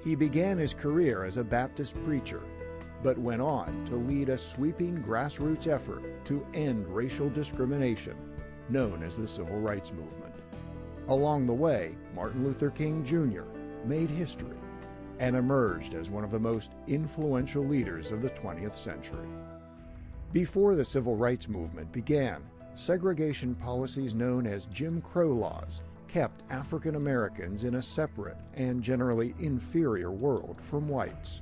He began his career as a Baptist preacher, but went on to lead a sweeping grassroots effort to end racial discrimination, known as the Civil Rights Movement. Along the way, Martin Luther King Jr. made history and emerged as one of the most influential leaders of the 20th century. Before the Civil Rights Movement began, segregation policies known as Jim Crow laws kept African Americans in a separate and generally inferior world from whites.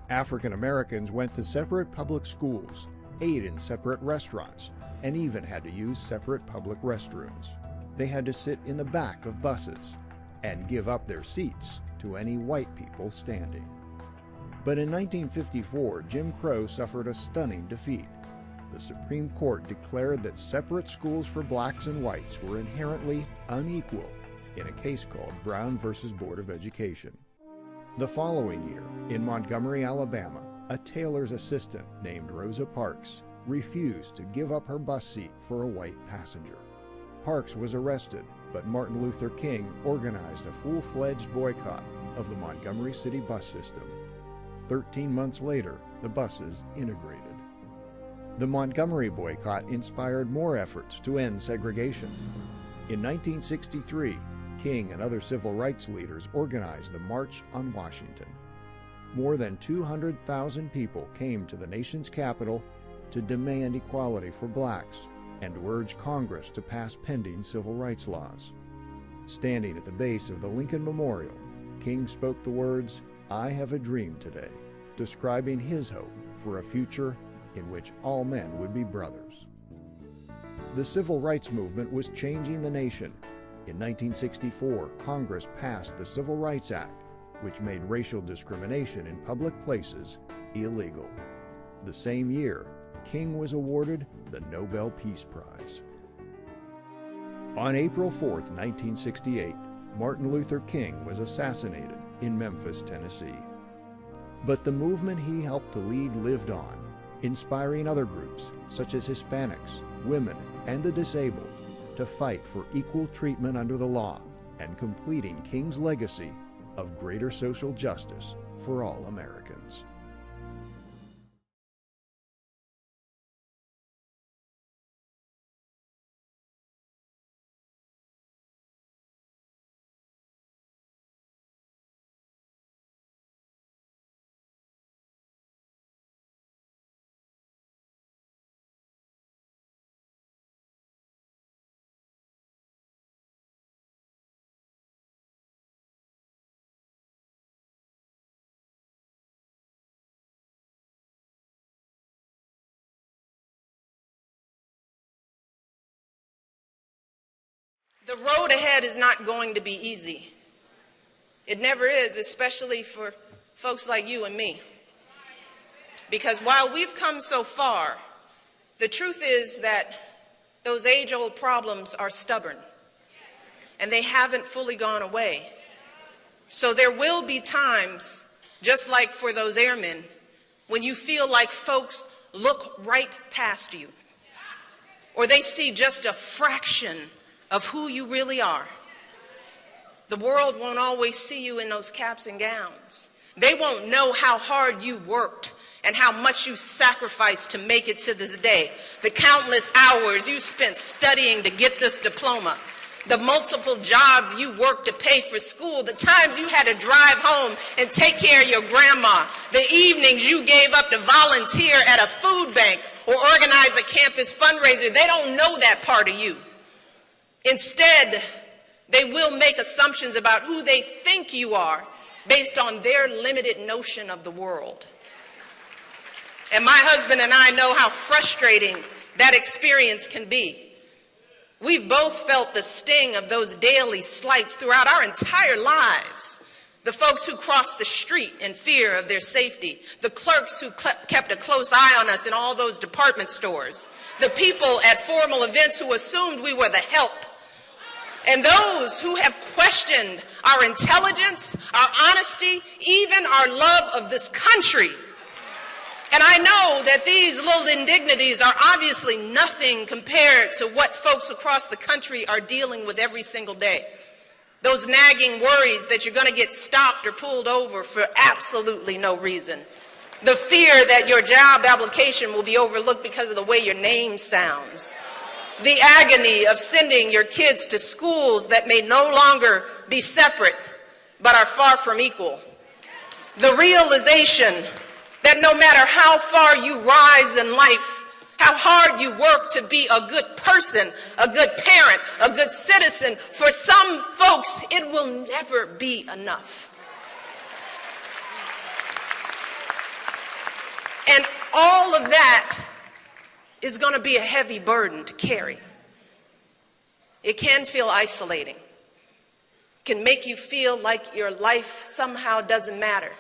African Americans went to separate public schools, ate in separate restaurants, and even had to use separate public restrooms. They had to sit in the back of buses and give up their seats to any white people standing. But in 1954, Jim Crow suffered a stunning defeat. The Supreme Court declared that separate schools for blacks and whites were inherently unequal in a case called Brown v. Board of Education. The following year, in Montgomery, Alabama, a tailor's assistant named Rosa Parks refused to give up her bus seat for a white passenger. Parks was arrested, but Martin Luther King organized a full-fledged boycott of the Montgomery City bus system. 13 months later, the buses integrated. The Montgomery boycott inspired more efforts to end segregation. In 1963, King and other civil rights leaders organized the March on Washington. More than 200,000 people came to the nation's capital to demand equality for blacks and to urge Congress to pass pending civil rights laws. Standing at the base of the Lincoln Memorial, King spoke the words, "I have a dream today," describing his hope for a future in which all men would be brothers. The civil rights movement was changing the nation. In 1964, Congress passed the Civil Rights Act, which made racial discrimination in public places illegal. The same year, King was awarded the Nobel Peace Prize. On April 4, 1968, Martin Luther King was assassinated in Memphis, Tennessee. But the movement he helped to lead lived on, inspiring other groups such as Hispanics, women, and the disabled to fight for equal treatment under the law and completing King's legacy of greater social justice for all Americans. The road ahead is not going to be easy. It never is, especially for folks like you and me. Because while we've come so far, the truth is that those age-old problems are stubborn, and they haven't fully gone away. So there will be times, just like for those airmen, when you feel like folks look right past you, or they see just a fraction of who you really are. The world won't always see you in those caps and gowns. They won't know how hard you worked and how much you sacrificed to make it to this day. The countless hours you spent studying to get this diploma. The multiple jobs you worked to pay for school. The times you had to drive home and take care of your grandma. The evenings you gave up to volunteer at a food bank or organize a campus fundraiser. They don't know that part of you. Instead, they will make assumptions about who they think you are based on their limited notion of the world. And my husband and I know how frustrating that experience can be. We've both felt the sting of those daily slights throughout our entire lives. The folks who crossed the street in fear of their safety. The clerks who kept a close eye on us in all those department stores. The people at formal events who assumed we were the help. And those who have questioned our intelligence, our honesty, even our love of this country. And I know that these little indignities are obviously nothing compared to what folks across the country are dealing with every single day. Those nagging worries that you're going to get stopped or pulled over for absolutely no reason. The fear that your job application will be overlooked because of the way your name sounds. The agony of sending your kids to schools that may no longer be separate, but are far from equal. The realization that no matter how far you rise in life, how hard you work to be a good person, a good parent, a good citizen, for some folks, it will never be enough. And all of that is going to be a heavy burden to carry. It can feel isolating. It can make you feel like your life somehow doesn't matter.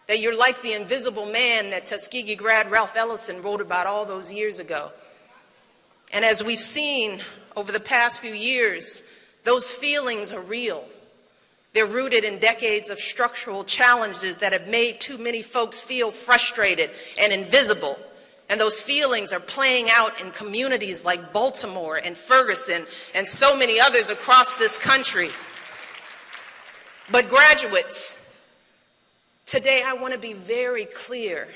That you're like the invisible man that Tuskegee grad Ralph Ellison wrote about all those years ago. And as we've seen over the past few years, those feelings are real. They're rooted in decades of structural challenges that have made too many folks feel frustrated and invisible. And those feelings are playing out in communities like Baltimore and Ferguson and so many others across this country. But graduates, today I want to be very clear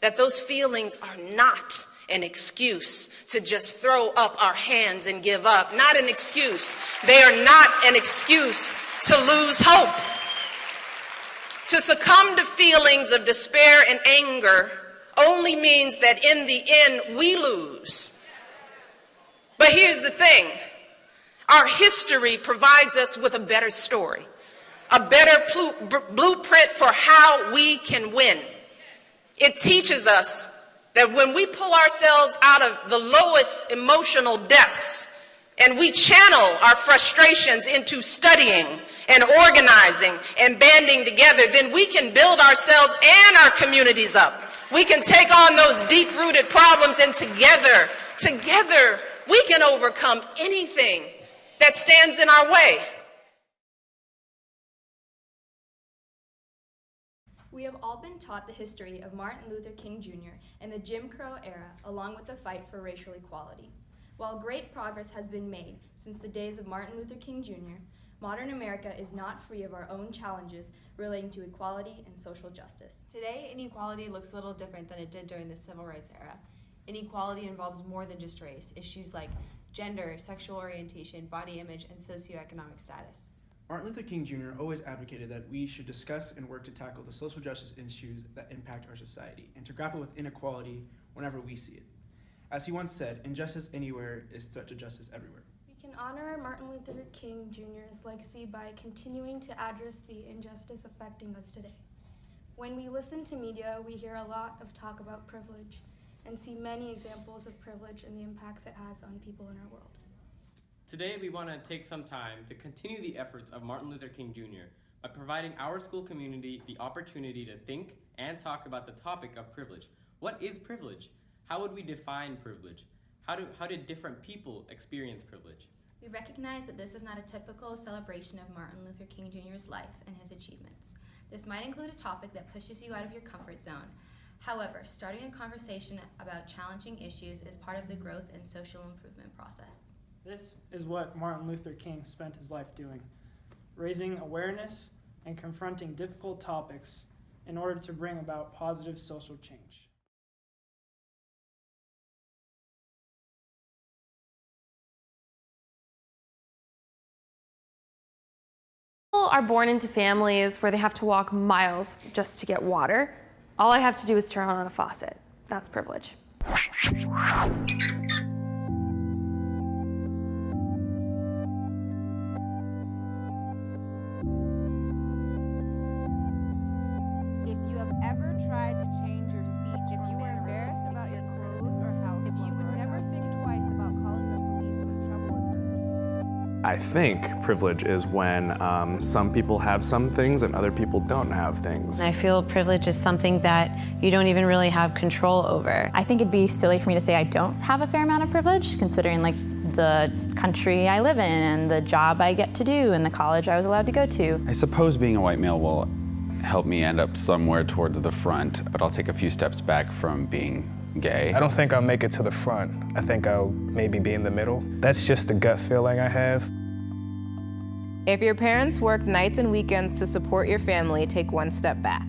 that those feelings are not an excuse to just throw up our hands and give up. Not an excuse. They are not an excuse to lose hope. To succumb to feelings of despair and anger only means that in the end we lose. But here's the thing. Our history provides us with a better story. A better blueprint for how we can win. It teaches us that when we pull ourselves out of the lowest emotional depths and we channel our frustrations into studying and organizing and banding together, then we can build ourselves and our communities up. We can take on those deep-rooted problems, and together, we can overcome anything that stands in our way. We have all been taught the history of Martin Luther King Jr. and the Jim Crow era, along with the fight for racial equality. While great progress has been made since the days of Martin Luther King Jr., modern America is not free of our own challenges relating to equality and social justice. Today, inequality looks a little different than it did during the Civil Rights era. Inequality involves more than just race, issues like gender, sexual orientation, body image, and socioeconomic status. Martin Luther King Jr. always advocated that we should discuss and work to tackle the social justice issues that impact our society and to grapple with inequality whenever we see it. As he once said, injustice anywhere is threat to justice everywhere. We can honor Martin Luther King Jr.'s legacy by continuing to address the injustice affecting us today. When we listen to media, we hear a lot of talk about privilege and see many examples of privilege and the impacts it has on people in our world. Today, we want to take some time to continue the efforts of Martin Luther King Jr. by providing our school community the opportunity to think and talk about the topic of privilege. What is privilege? How would we define privilege? How did different people experience privilege? We recognize that this is not a typical celebration of Martin Luther King Jr.'s life and his achievements. This might include a topic that pushes you out of your comfort zone. However, starting a conversation about challenging issues is part of the growth and social improvement process. This is what Martin Luther King spent his life doing, raising awareness and confronting difficult topics in order to bring about positive social change. People are born into families where they have to walk miles just to get water. All I have to do is turn on a faucet. That's privilege. I think privilege is when some people have some things and other people don't have things. I feel privilege is something that you don't even really have control over. I think it'd be silly for me to say I don't have a fair amount of privilege, considering like the country I live in and the job I get to do and the college I was allowed to go to. I suppose being a white male will help me end up somewhere towards the front, but I'll take a few steps back from being gay. I don't think I'll make it to the front. I think I'll maybe be in the middle. That's just the gut feeling I have. If your parents work nights and weekends to support your family, take one step back.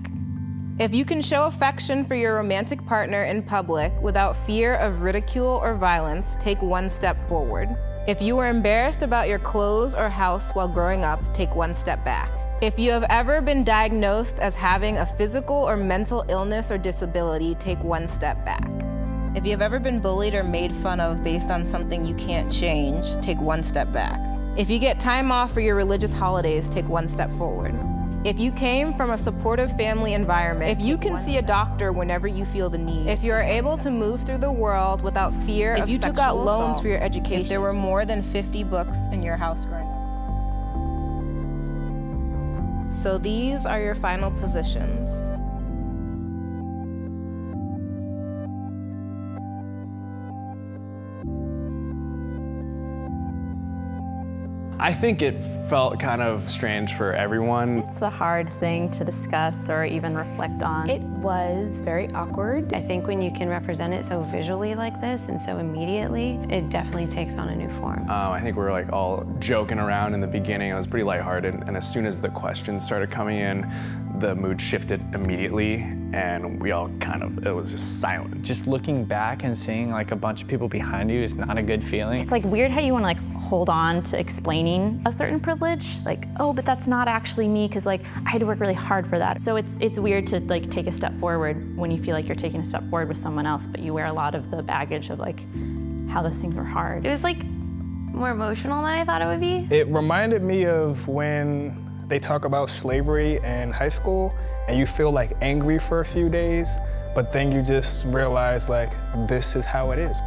If you can show affection for your romantic partner in public without fear of ridicule or violence, take one step forward. If you were embarrassed about your clothes or house while growing up, take one step back. If you have ever been diagnosed as having a physical or mental illness or disability, take one step back. If you have ever been bullied or made fun of based on something you can't change, take one step back. If you get time off for your religious holidays, take one step forward. If you came from a supportive family environment, if you can see a doctor whenever you feel the need, if you are able to move through the world without fear of sexual assault, if you took out loans for your education, if there were more than 50 books in your house growing up. So these are your final positions. I think it felt kind of strange for everyone. It's a hard thing to discuss or even reflect on. It was very awkward. I think when you can represent it so visually like this and so immediately, it definitely takes on a new form. I think we were like all joking around in the beginning. It was pretty lighthearted, and as soon as the questions started coming in, the mood shifted immediately, and we all it was just silent. Just looking back and seeing like a bunch of people behind you is not a good feeling. It's like weird how you want to like hold on to explaining a certain privilege, like, oh, but that's not actually me, because like I had to work really hard for that. So it's weird to like take a step forward when you feel like you're taking a step forward with someone else, but you wear a lot of the baggage of like how those things were hard. It was like more emotional than I thought it would be. It reminded me of when they talk about slavery in high school and you feel like angry for a few days, but then you just realize like, this is how it is.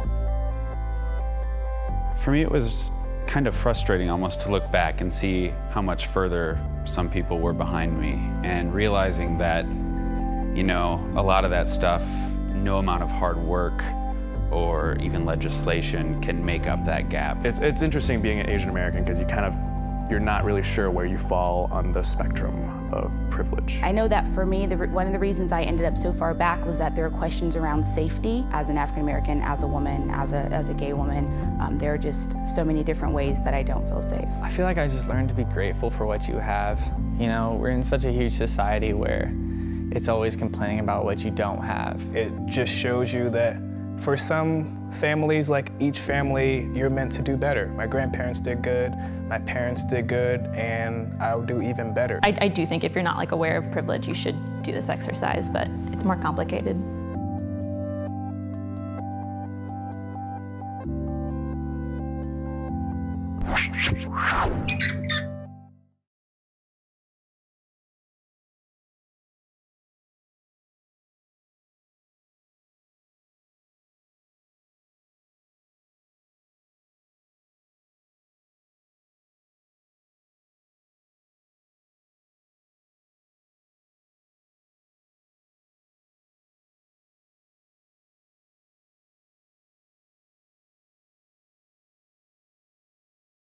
For me, it was kind of frustrating almost to look back and see how much further some people were behind me, and realizing that, you know, a lot of that stuff, no amount of hard work or even legislation can make up that gap. It's interesting being an Asian American because you're not really sure where you fall on the spectrum of privilege. I know that for me, one of the reasons I ended up so far back was that there are questions around safety as an African American, as a woman, as a gay woman. There are just so many different ways that I don't feel safe. I feel like I just learned to be grateful for what you have. You know, we're in such a huge society where it's always complaining about what you don't have. It just shows you that for some families, like each family, you're meant to do better. My grandparents did good, my parents did good, and I'll do even better. I do think if you're not like aware of privilege, you should do this exercise, but it's more complicated.